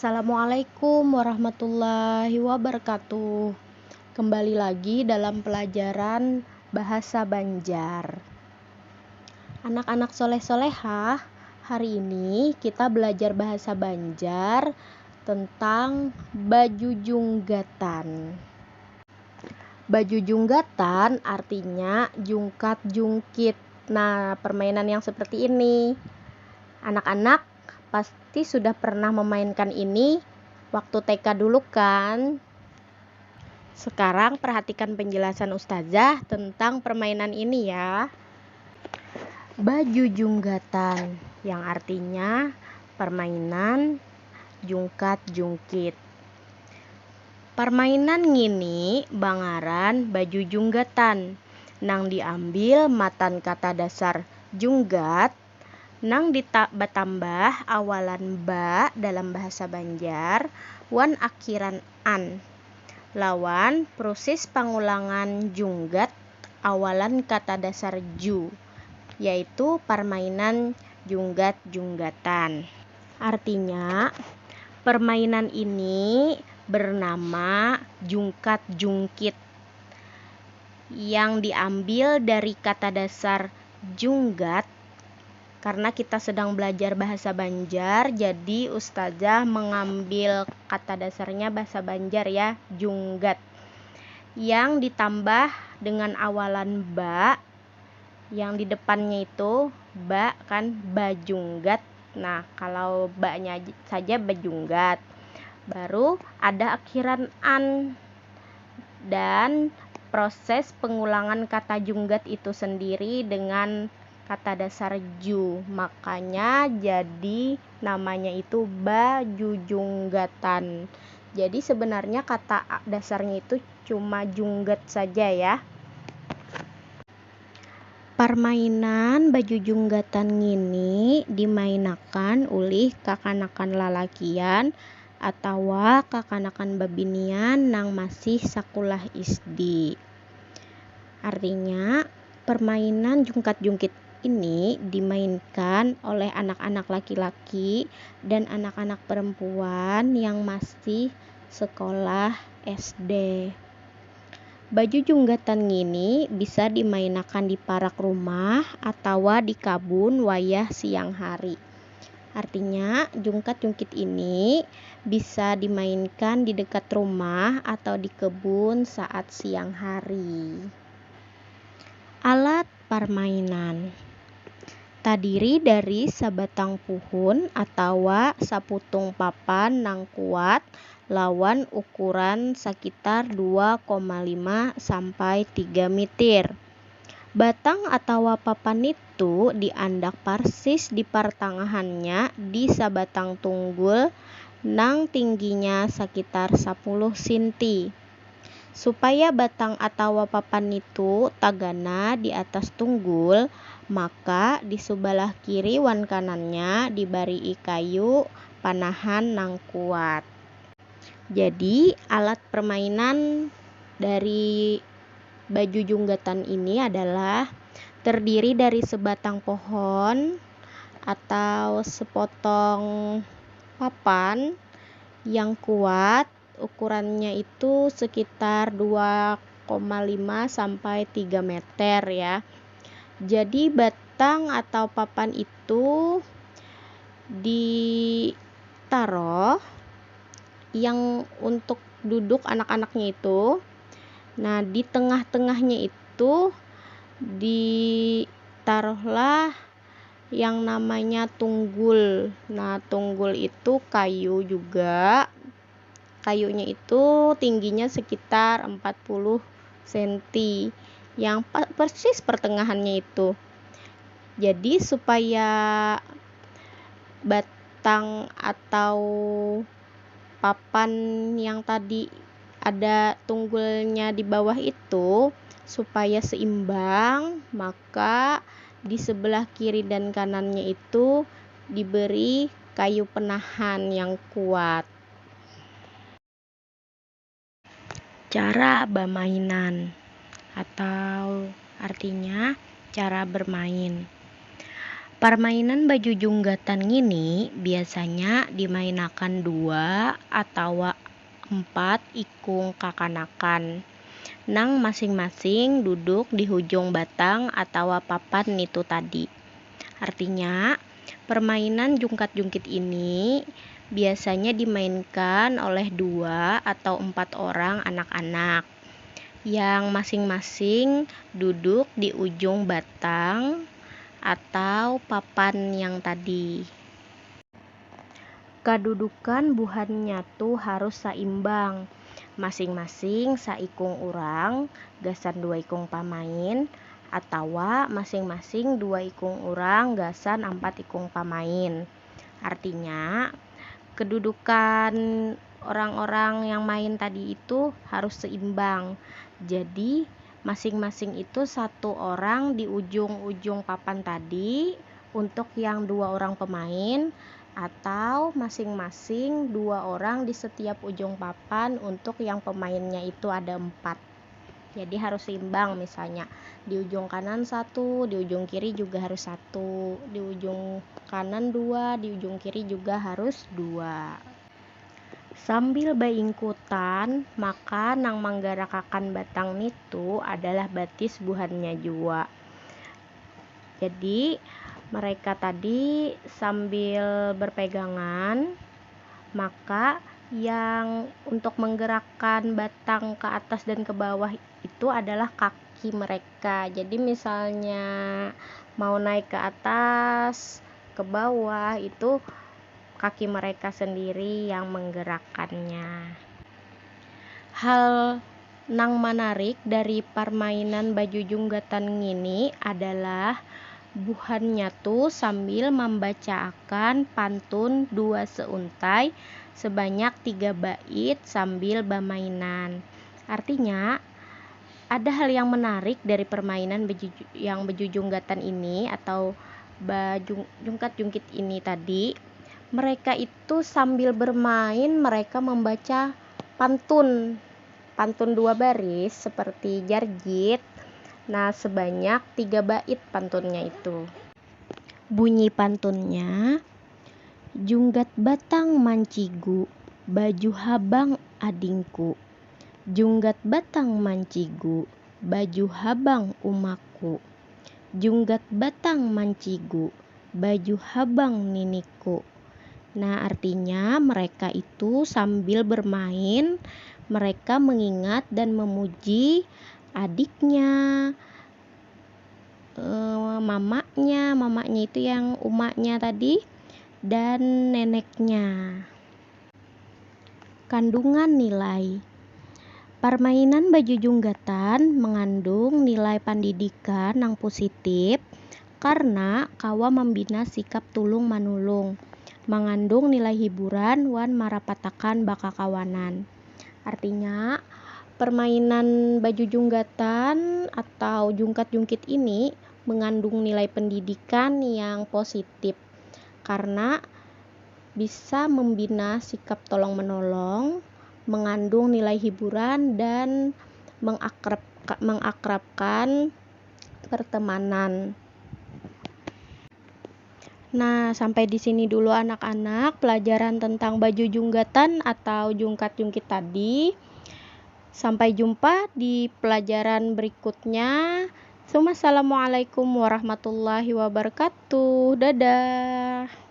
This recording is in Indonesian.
Assalamualaikum warahmatullahi wabarakatuh. Kembali lagi dalam pelajaran bahasa Banjar. Anak-anak soleh-solehah, hari ini kita belajar bahasa Banjar tentang baju junggatan. Baju junggatan artinya jungkat-jungkit. Nah, permainan yang seperti ini. Anak-anak pasti sudah pernah memainkan ini waktu TK dulu kan? Sekarang perhatikan penjelasan Ustazah tentang permainan ini ya. Baju junggatan yang artinya permainan jungkat-jungkit. Permainan ngini bangaran baju junggatan. Nang diambil matan kata dasar junggat nang ditambah awalan ba dalam bahasa Banjar wan akhiran an. Lawan proses pengulangan junggat awalan kata dasar ju, yaitu permainan junggat-junggatan. Artinya permainan ini bernama jungkat-jungkit yang diambil dari kata dasar junggat. Karena kita sedang belajar bahasa Banjar, jadi Ustazah mengambil kata dasarnya bahasa Banjar ya, junggat. Yang ditambah dengan awalan ba, yang di depannya itu ba kan, bajunggat. Nah, kalau ba-nya saja bajunggat. Baru ada akhiran an. Dan proses pengulangan kata junggat itu sendiri dengan kata dasar ju, makanya jadi namanya itu baju junggatan. Jadi sebenarnya kata dasarnya itu cuma junggat saja ya. Permainan baju junggatan ini dimainakan oleh kakanakan lalakian atau kakanakan babinian nang masih sakulah SD. Artinya permainan jungkat-jungkit ini dimainkan oleh anak-anak laki-laki dan anak-anak perempuan yang masih sekolah SD. Baju junggatan ini bisa dimainkan di parak rumah atau di kabun wayah siang hari. Artinya jungkat-jungkit ini bisa dimainkan di dekat rumah atau di kebun saat siang hari. Alat permainan terdiri dari sabatang puhun atau saputung papan nang kuat lawan ukuran sekitar 2,5 sampai 3 meter. Batang atau papan itu diandak persis di pertengahannya di sabatang tunggul nang tingginya sekitar 10 cm. Supaya batang atau papan itu tagana di atas tunggul, maka di sebelah kiri wan kanannya diberi kayu panahan nang kuat. Jadi alat permainan dari baju junggatan ini adalah terdiri dari sebatang pohon atau sepotong papan yang kuat. Ukurannya itu sekitar 2,5 sampai 3 meter ya. Jadi batang atau papan itu ditaruh yang untuk duduk anak-anaknya itu. Nah, di tengah-tengahnya itu ditaruhlah yang namanya tunggul. Nah, tunggul itu kayu juga. Kayunya itu tingginya sekitar 40 cm yang persis pertengahannya itu. Jadi supaya batang atau papan yang tadi ada tunggulnya di bawah itu supaya seimbang, maka di sebelah kiri dan kanannya itu diberi kayu penahan yang kuat. Cara bermainan atau artinya cara bermain. Permainan baju junggatan ini biasanya dimainakan 2 atau 4 ikung kakanakan. Nang masing-masing duduk di ujung batang atau papan itu tadi. Artinya, permainan jungkat-jungkit ini biasanya dimainkan oleh 2 atau 4 orang anak-anak yang masing-masing duduk di ujung batang atau papan yang tadi. Kedudukan buhannya tuh harus seimbang. Masing-masing saikung urang, gasan 2 ikung pamain, atau masing-masing 2 ikung urang, gasan 4 ikung pamain. Artinya, kedudukan orang-orang yang main tadi itu harus seimbang. Jadi, masing-masing itu 1 orang di ujung-ujung papan tadi untuk yang 2 orang pemain, atau masing-masing 2 orang di setiap ujung papan untuk yang pemainnya itu ada 4. Jadi harus seimbang, misalnya di ujung kanan 1, di ujung kiri juga harus 1, di ujung kanan 2, di ujung kiri juga harus 2. Sambil baingkutan, maka nang manggarakakan batang itu adalah batis buhannya jua. Jadi mereka tadi sambil berpegangan, maka yang untuk menggerakkan batang ke atas dan ke bawah itu adalah kaki mereka. Jadi misalnya mau naik ke atas, ke bawah, itu kaki mereka sendiri yang menggerakkannya. Hal nang menarik dari permainan baju junggatan ini adalah buhannya tuh sambil membacakan pantun 2 seuntai sebanyak 3 bait sambil bermainan. Artinya ada hal yang menarik dari permainan baju junggatan ini atau jungkat-jungkit ini tadi. Mereka itu sambil bermain mereka membaca pantun 2 baris seperti jarjit. Nah, sebanyak 3 bait pantunnya itu. Bunyi pantunnya, junggat batang mancigu, baju habang adingku. Junggat batang mancigu, baju habang umaku. Junggat batang mancigu, baju habang niniku. Nah, artinya mereka itu sambil bermain, mereka mengingat dan memuji adiknya, mamanya itu yang umaknya tadi, dan neneknya. Kandungan nilai. Permainan baju junggatan mengandung nilai pendidikan yang positif karena kawa membina sikap tulung manulung, mengandung nilai hiburan wan marapatakan bakakawanan. Artinya, permainan baju junggatan atau jungkat-jungkit ini mengandung nilai pendidikan yang positif karena bisa membina sikap tolong-menolong, mengandung nilai hiburan dan mengakrabkan pertemanan. Nah, sampai di sini dulu anak-anak pelajaran tentang baju junggatan atau jungkat-jungkit tadi. Sampai jumpa di pelajaran berikutnya. Assalamualaikum warahmatullahi wabarakatuh. Dadah.